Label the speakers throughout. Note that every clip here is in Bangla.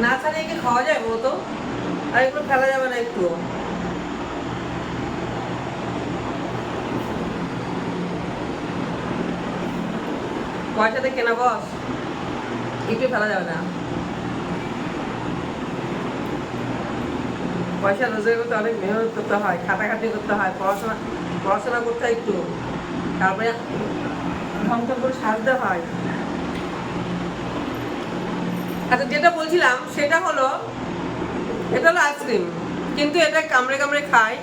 Speaker 1: না ছাড়িয়ে কি খাওয়া যায় বলো তো? আর এগুলো ফেলা যাবে না একটু। পয়সাতে কেনা বস, একটু ফেলা যাবে না। পয়সা রোজগার করতে অনেক মেহনত করতে হয়, খাটাখাটি করতে হয়, পড়াশোনা করতে হয় একটু, তারপরে ঢং ঢং করে সাজতে হয়। আচ্ছা, যেটা বলছিলাম সেটা হলো, এটা হলো আইসক্রিম, কিন্তু এটা কামড়ে কামড়ে খায়,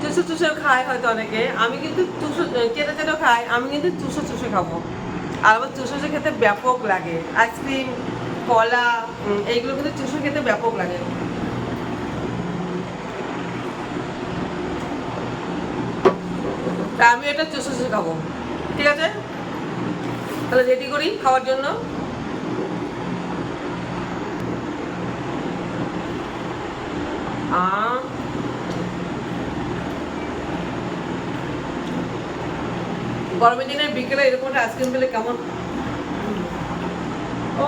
Speaker 1: চুষে চুষে খায় হয়তো অনেকে। আমি কিন্তু চুষো চেটে চেটে খাই, আমি কিন্তু চুষে চুষে খাবো। আর আবার চুষে চুষে খেতে ব্যাপক লাগে। আইসক্রিম, কলা, এইগুলো কিন্তু চুষে খেতে ব্যাপক লাগে। তা আমি এটা চুষে চুষে খাবো। ঠিক আছে, তাহলে রেডি করি খাওয়ার জন্য। গরমের দিনের বিকেলে এরকম একটা আইসক্রিম পেলে কেমন। ও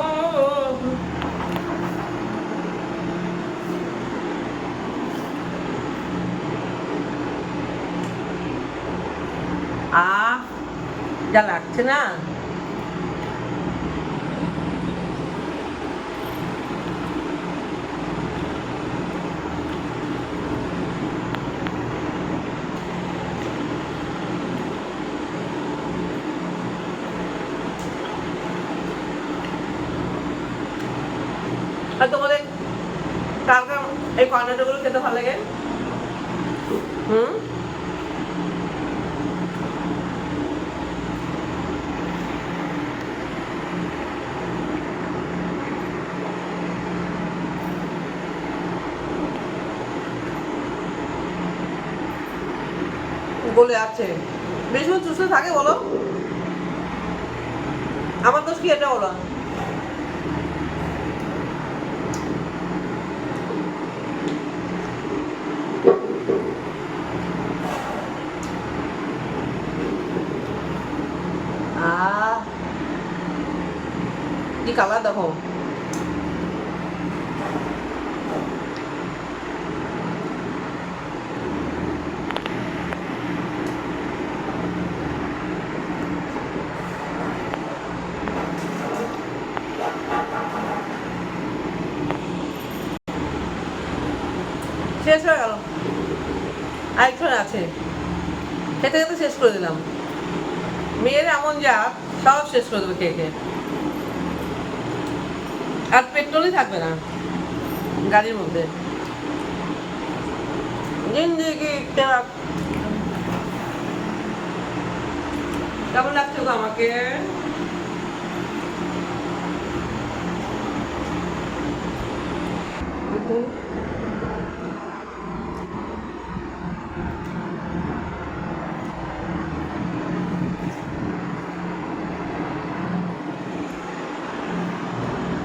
Speaker 1: আহ, যা লাগছে না। আর তোমাদের কার কার এই কর্নাটকগুলো খেতে ভালো লাগে? হুম, বলে আছে বেশ চুষে থাকে বলো। আমার দোষ কি এটা বলো? আহ, কি কালার দেখো। শেষ হয়ে গেল, আরেকজন আছে, খেতে খেতে শেষ করে দিলাম। মেয়ের এমন জাত, সব শেষ করে দেবে খেয়ে খেয়ে। আর পেট্রোলই থাকবে না গাড়ির মধ্যে। জিন্দেগি কেমন লাগছে গো আমাকে?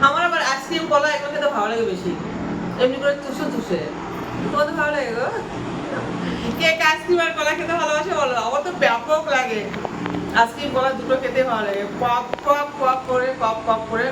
Speaker 1: আমার আবার আইসক্রিম, কলা এগুলো খেতে ভালো লাগে বেশি, এমনি করে চুষে চুষে। তোমাদের ভালো লাগে গো? কে আইসক্রিম আর কলা খেতে ভালোবাসে বলো? আমার তো ব্যাপক লাগে। আইসক্রিম কলা দুটো খেতে ভালো লাগে, পপ পপ পপ করে, পপ পপ করে।